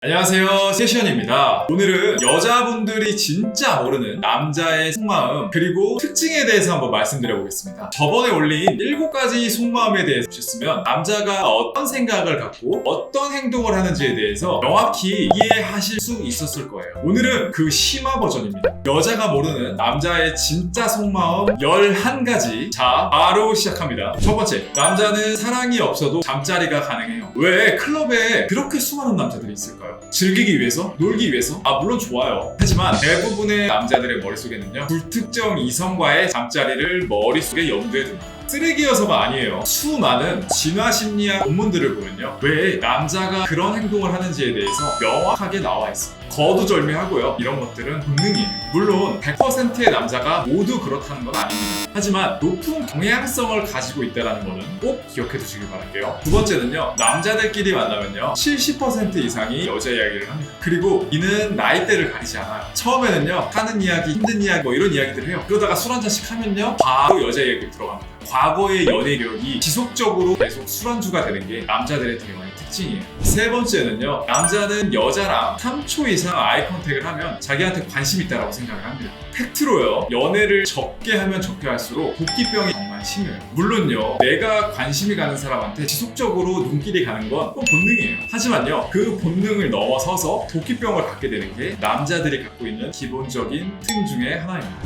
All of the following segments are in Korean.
안녕하세요, 세시언입니다. 오늘은 여자분들이 진짜 모르는 남자의 속마음 그리고 특징에 대해서 한번 말씀드려보겠습니다. 저번에 올린 7가지 속마음에 대해서 보셨으면 남자가 어떤 생각을 갖고 어떤 행동을 하는지에 대해서 명확히 이해하실 수 있었을 거예요. 오늘은 그 심화 버전입니다. 여자가 모르는 남자의 진짜 속마음 11가지. 자, 바로 시작합니다. 첫 번째, 남자는 사랑이 없어도 잠자리가 가능해요. 왜 클럽에 그렇게 수많은 남자들이 있을까요? 즐기기 위해서? 놀기 위해서? 물론 좋아요. 하지만 대부분의 남자들의 머릿속에는요, 불특정 이성과의 잠자리를 머릿속에 염두에 둡니다. 쓰레기여서가 아니에요. 수많은 진화심리학 논문들을 보면요, 왜 남자가 그런 행동을 하는지에 대해서 명확하게 나와 있어요. 거두절미하고요, 이런 것들은 본능이에요. 물론 100%의 남자가 모두 그렇다는 건 아닙니다. 하지만 높은 경향성을 가지고 있다는 거는 꼭 기억해 두시길 바랄게요. 두 번째는요, 남자들끼리 만나면요 70% 이상이 여자 이야기를 합니다. 그리고 이는 나이대를 가리지 않아요. 처음에는요, 하는 이야기, 힘든 이야기 이런 이야기들 해요. 그러다가 술 한잔씩 하면요, 바로 여자 이야기로 들어갑니다. 과거의 연애 기억이 지속적으로 계속 술안주가 되는 게 남자들의 대화의 특징이에요. 세 번째는요, 남자는 여자랑 3초 이상 아이 컨택을 하면 자기한테 관심 있다고 생각을 합니다. 팩트로요, 연애를 적게 하면 적게 할수록 도끼병이 정말 심해요. 물론요, 내가 관심이 가는 사람한테 지속적으로 눈길이 가는 건 본능이에요. 하지만요, 그 본능을 넘어서서 도끼병을 갖게 되는 게 남자들이 갖고 있는 기본적인 특징 중에 하나입니다.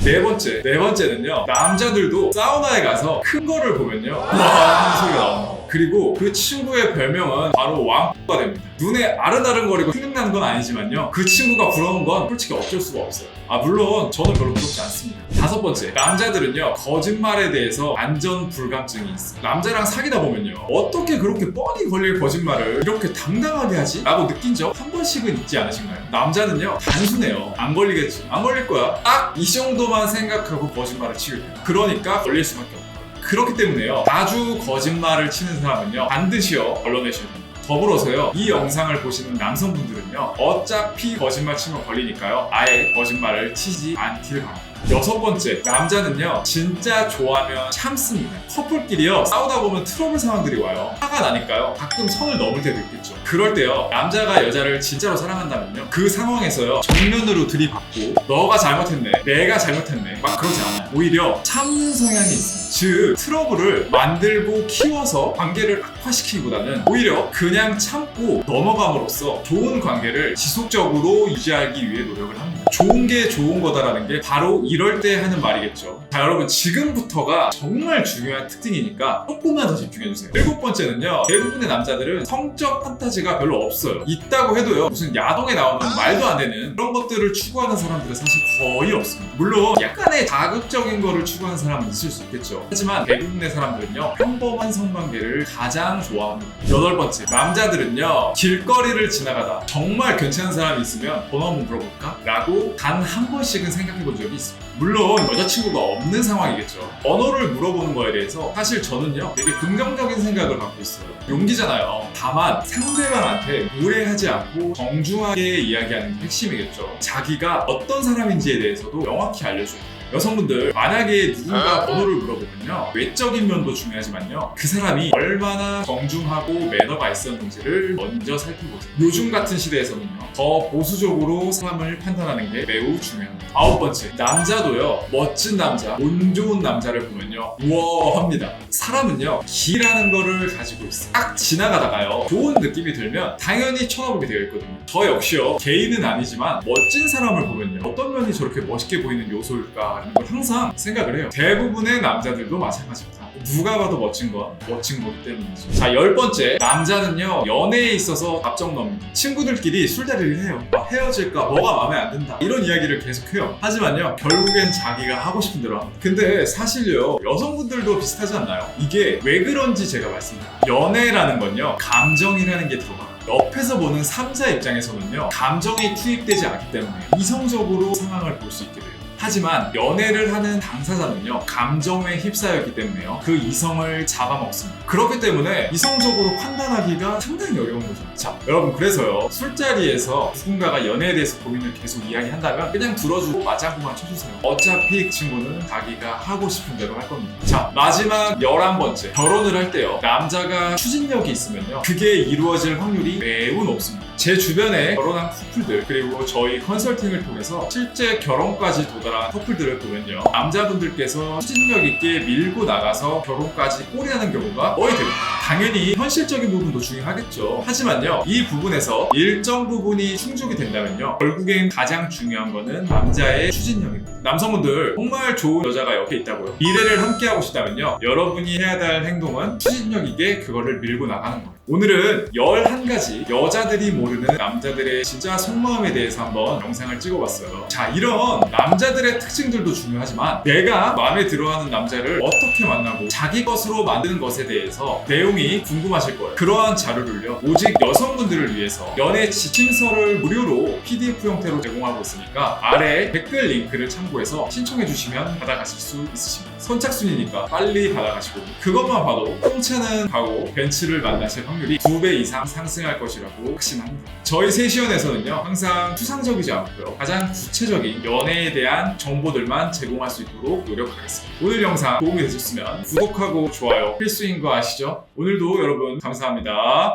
네 번째는요, 남자들도 사우나에 가서 큰 거를 보면요, 우와 하는 소리가 나옵니다. 그리고 그 친구의 별명은 바로 왕가 됩니다. 눈에 아른아른거리고 생각나는 건 아니지만요, 그 친구가 부러운 건 솔직히 어쩔 수가 없어요. 물론 저는 별로 부럽지 않습니다. 다섯 번째, 남자들은요 거짓말에 대해서 안전 불감증이 있어요. 남자랑 사귀다 보면요, 어떻게 그렇게 뻔히 걸릴 거짓말을 이렇게 당당하게 하지? 라고 느낀 적 한 번씩은 있지 않으신가요? 남자는요 단순해요. 안 걸리겠지, 안 걸릴 거야, 딱 이 정도만 생각하고 거짓말을 치게 돼요. 그러니까 걸릴 수밖에 없어요. 그렇기 때문에요, 자주 거짓말을 치는 사람은요 반드시요 걸러내셔야 됩니다. 더불어서요, 이 영상을 보시는 남성분들은요, 어차피 거짓말 치면 걸리니까요, 아예 거짓말을 치지 않길 바랍니다. 여섯 번째, 남자는요 진짜 좋아하면 참습니다. 커플끼리요 싸우다 보면 트러블 상황들이 와요. 화가 나니까요 가끔 선을 넘을 때도 있겠죠. 그럴 때요, 남자가 여자를 진짜로 사랑한다면요, 그 상황에서요 정면으로 들이받고 너가 잘못했네, 내가 잘못했네 막 그러지 않아요. 오히려 참는 성향이 있습니다. 즉 트러블을 만들고 키워서 관계를 악화시키기보다는 오히려 그냥 참고 넘어감으로써 좋은 관계를 지속적으로 유지하기 위해 노력을 합니다. 좋은 게 좋은 거다라는 게 바로 이럴 때 하는 말이겠죠. 자, 여러분, 지금부터가 정말 중요한 특징이니까 조금만 더 집중해주세요. 일곱 번째는요, 대부분의 남자들은 성적 판타지가 별로 없어요. 있다고 해도요, 무슨 야동에 나오는 말도 안 되는 그런 것들을 추구하는 사람들은 사실 거의 없습니다. 물론 약간의 자극적인 거를 추구하는 사람은 있을 수 있겠죠. 하지만 대부분의 사람들은요, 평범한 성관계를 가장 좋아합니다. 여덟 번째, 남자들은요 길거리를 지나가다 정말 괜찮은 사람이 있으면 번호 한번 물어볼까? 라고 단 한 번씩은 생각해 본 적이 있습니다. 물론 여자친구가 없는 상황이겠죠. 번호를 물어보는 거에 대해서 사실 저는요 되게 긍정적인 생각을 갖고 있어요. 용기잖아요. 다만 상대방한테 무례하지 않고 정중하게 이야기하는 게 핵심이겠죠. 자기가 어떤 사람인지에 대해서도 명확히 알려줘요. 여성분들, 만약에 누군가 번호를 물어보면요, 외적인 면도 중요하지만요, 그 사람이 얼마나 정중하고 매너가 있었는지를 먼저 살펴보세요. 요즘 같은 시대에서는요, 더 보수적으로 사람을 판단하는 게 매우 중요합니다. 아홉 번째, 남자도요 멋진 남자, 운 좋은 남자를 보면요 우월합니다. 사람은요 기라는 거를 가지고 있어요. 딱 지나가다가요 좋은 느낌이 들면 당연히 쳐다보게 되어 있거든요. 저 역시요, 개인은 아니지만 멋진 사람을 보면요, 어떤 면이 저렇게 멋있게 보이는 요소일까 하는 걸 항상 생각을 해요. 대부분의 남자들도 마찬가지입니다. 누가 봐도 멋진 건 멋진 거기 때문이죠. 자, 열 번째, 남자는요 연애에 있어서 답정 넙니다. 친구들끼리 술자리를 해요. 헤어질까, 뭐가 마음에 안 든다, 이런 이야기를 계속해요. 하지만요 결국엔 자기가 하고 싶은 대로 합니다. 근데 사실요, 여성분들도 비슷하지 않나요? 이게 왜 그런지 제가 말씀드릴게요. 연애라는 건요 감정이라는 게 들어가요. 옆에서 보는 3자 입장에서는요 감정이 투입되지 않기 때문에 이성적으로 상황을 볼 수 있게 돼요. 하지만 연애를 하는 당사자는요 감정에 휩싸였기 때문에요 그 이성을 잡아먹습니다. 그렇기 때문에 이성적으로 판단하기가 상당히 어려운 거죠. 자, 여러분, 그래서요 술자리에서 누군가가 연애에 대해서 고민을 계속 이야기한다면 그냥 들어주고 맞장구만 쳐주세요. 어차피 그 친구는 자기가 하고 싶은 대로 할 겁니다. 자, 마지막 11번째, 결혼을 할 때요 남자가 추진력이 있으면요 그게 이루어질 확률이 매우 높습니다. 제 주변에 결혼한 커플들 그리고 저희 컨설팅을 통해서 실제 결혼까지 도달한 커플들을 보면요, 남자분들께서 추진력 있게 밀고 나가서 결혼까지 꼬리하는 경우가 거의 됩니다. 당연히 현실적인 부분도 중요하겠죠. 하지만요, 이 부분에서 일정 부분이 충족이 된다면요, 결국엔 가장 중요한 거는 남자의 추진력입니다. 남성분들 정말 좋은 여자가 옆에 있다고요. 미래를 함께하고 싶다면요, 여러분이 해야 될 행동은 추진력 있게 그거를 밀고 나가는 거예요. 오늘은 11가지 여자들이 모르는 남자들의 진짜 속마음에 대해서 한번 영상을 찍어봤어요. 자, 이런 남자들의 특징들도 중요하지만 내가 마음에 들어하는 남자를 어떻게 만나고 자기 것으로 만드는 것에 대해서 내용이 궁금하실 거예요. 그러한 자료를요, 오직 여성분들을 위해서 연애 지침서를 무료로 PDF 형태로 제공하고 있으니까 아래 댓글 링크를 참고해서 신청해 주시면 받아가실 수 있으십니다. 선착순이니까 빨리 받아가시고, 그것만 봐도 공차는 가고 벤츠를 만나실 확률이 2배 이상 상승할 것이라고 확신합니다. 저희 세시연에서는요, 항상 추상적이지 않고요, 가장 구체적인 연애에 대한 정보들만 제공할 수 있도록 노력하겠습니다. 오늘 영상 도움이 되셨으면 구독하고 좋아요 필수인 거 아시죠? 오늘도 여러분 감사합니다.